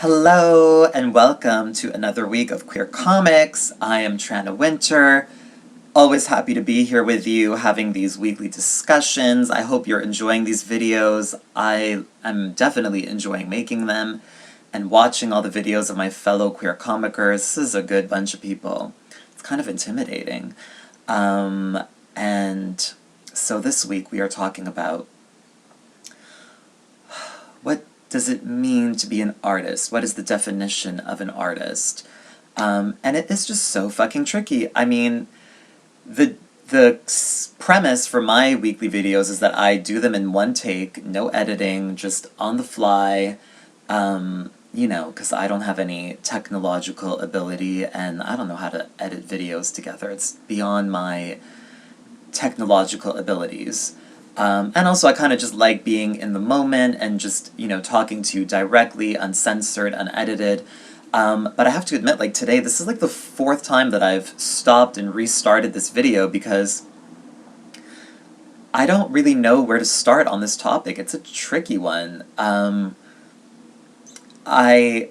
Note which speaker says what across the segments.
Speaker 1: Hello and welcome to another week of Queer Comics. I am Trana Winter. Always happy to be here with you having these weekly discussions. I hope you're enjoying these videos. I am definitely enjoying making them and watching all the videos of my fellow queer comicers. This is a good bunch of people. It's kind of intimidating. And so this week we are talking about what does it mean to be an artist? What is the definition of an artist? And it is just so fucking tricky. I mean, the premise for my weekly videos is that I do them in one take, no editing, just on the fly, you know, because I don't have any technological ability and I don't know how to edit videos together. It's beyond my technological abilities. And also I kind of just like being in the moment and just, you know, talking to you directly, uncensored, unedited. But I have to admit, like today, this is like the fourth time that I've stopped and restarted this video because I don't really know where to start on this topic. It's a tricky one. I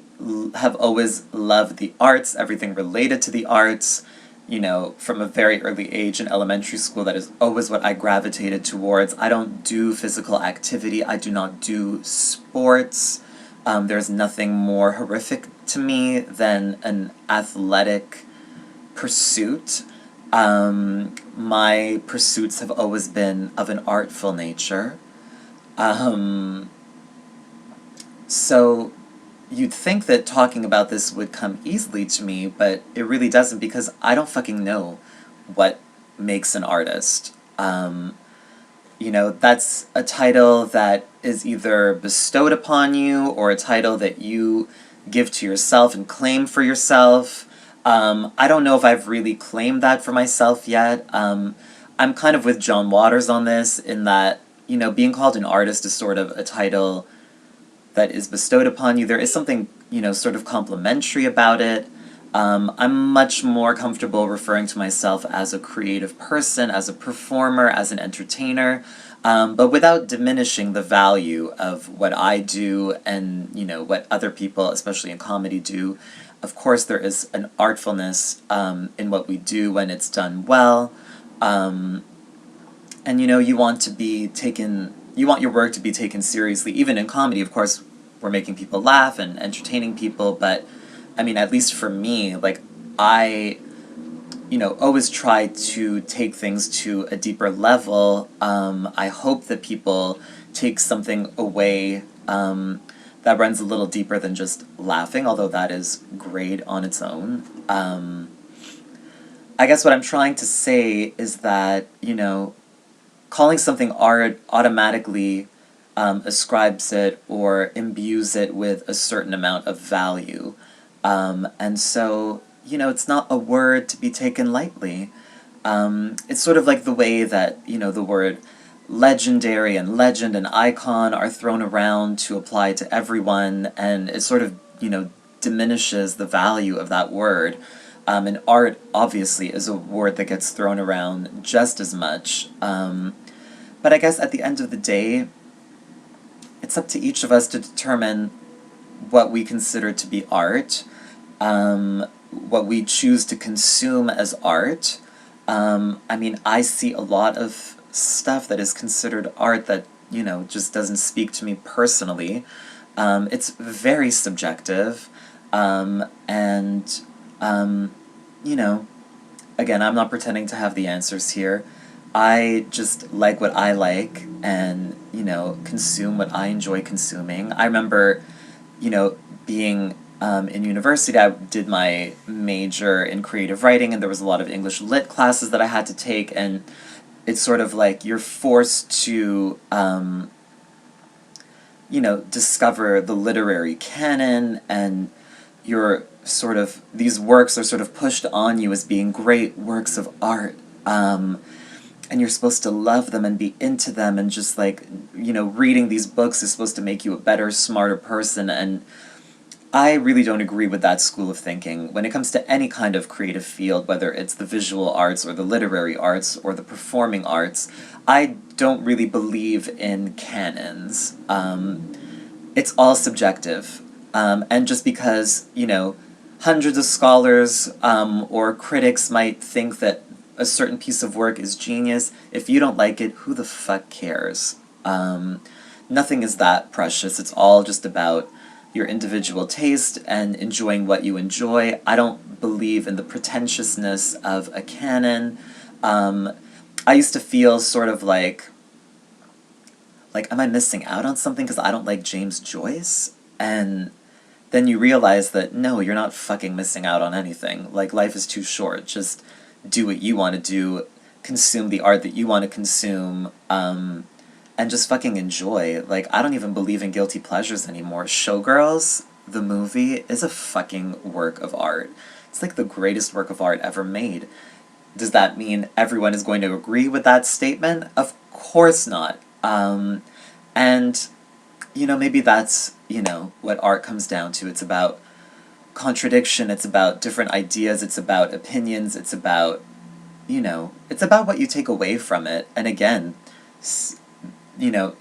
Speaker 1: have always loved the arts, everything related to the arts. You know, from a very early age in elementary school, that is always what I gravitated towards. I don't do physical activity. I do not do sports. There's nothing more horrific to me than an athletic pursuit. My pursuits have always been of an artful nature. So you'd think that talking about this would come easily to me, but it really doesn't because I don't fucking know what makes an artist. You know, that's a title that is either bestowed upon you or a title that you give to yourself and claim for yourself. I don't know if I've really claimed that for myself yet. I'm kind of with John Waters on this in that, you know, being called an artist is sort of a title that is bestowed upon you. There is something, you know, sort of complimentary about it. I'm much more comfortable referring to myself as a creative person, as a performer, as an entertainer, but without diminishing the value of what I do and, you know, what other people, especially in comedy, do. Of course, there is an artfulness in what we do when it's done well. And, you know, you want your work to be taken seriously. Even in comedy, of course, we're making people laugh and entertaining people, but, I mean, at least for me, like, I, you know, always try to take things to a deeper level. I hope that people take something away that runs a little deeper than just laughing, although that is great on its own. I guess what I'm trying to say is that, you know, calling something art automatically ascribes it or imbues it with a certain amount of value. And so, you know, it's not a word to be taken lightly. It's sort of like the way that, you know, the word legendary and legend and icon are thrown around to apply to everyone, and it sort of, you know, diminishes the value of that word. And art, obviously, is a word that gets thrown around just as much. But I guess at the end of the day, it's up to each of us to determine what we consider to be art, what we choose to consume as art. I mean, I see a lot of stuff that is considered art that, you know, just doesn't speak to me personally. It's very subjective, and, you know, again, I'm not pretending to have the answers here. I just like what I like and, you know, consume what I enjoy consuming. I remember, you know, being in university, I did my major in creative writing, and there was a lot of English lit classes that I had to take, and it's sort of like you're forced to, you know, discover the literary canon, and you're sort of, these works are sort of pushed on you as being great works of art. And you're supposed to love them and be into them, and just like, you know, reading these books is supposed to make you a better, smarter person, and I really don't agree with that school of thinking. When it comes to any kind of creative field, whether it's the visual arts or the literary arts or the performing arts, I don't really believe in canons. It's all subjective. And just because, you know, hundreds of scholars or critics might think that a certain piece of work is genius, if you don't like it, who the fuck cares? Nothing is that precious. It's all just about your individual taste and enjoying what you enjoy. I don't believe in the pretentiousness of a canon. I used to feel sort of like, am I missing out on something because I don't like James Joyce? And then you realize that no, you're not fucking missing out on anything. Like, life is too short. Just do what you want to do, consume the art that you want to consume, and just fucking enjoy. Like, I don't even believe in guilty pleasures anymore. Showgirls, the movie, is a fucking work of art. It's like the greatest work of art ever made. Does that mean everyone is going to agree with that statement? Of course not. And, you know, maybe that's, you know, what art comes down to. It's about contradiction, it's about different ideas, it's about opinions, it's about, you know, it's about what you take away from it. And again, you know,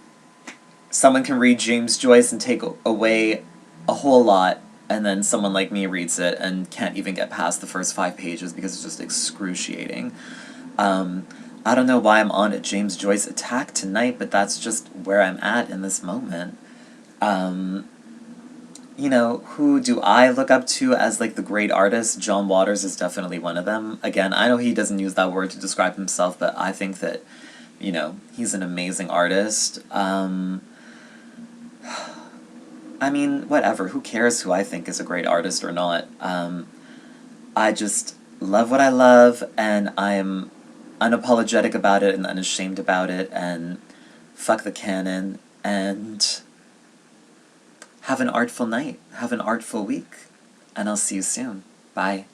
Speaker 1: someone can read James Joyce and take away a whole lot, and then someone like me reads it and can't even get past the first 5 pages because it's just excruciating. I don't know why I'm on a James Joyce attack tonight, but that's just where I'm at in this moment. You know, who do I look up to as, like, the great artist? John Waters is definitely one of them. Again, I know he doesn't use that word to describe himself, but I think that, you know, he's an amazing artist. I mean, whatever, who cares who I think is a great artist or not? I just love what I love, and I'm unapologetic about it and unashamed about it, and fuck the canon, and have an artful night, have an artful week, and I'll see you soon. Bye.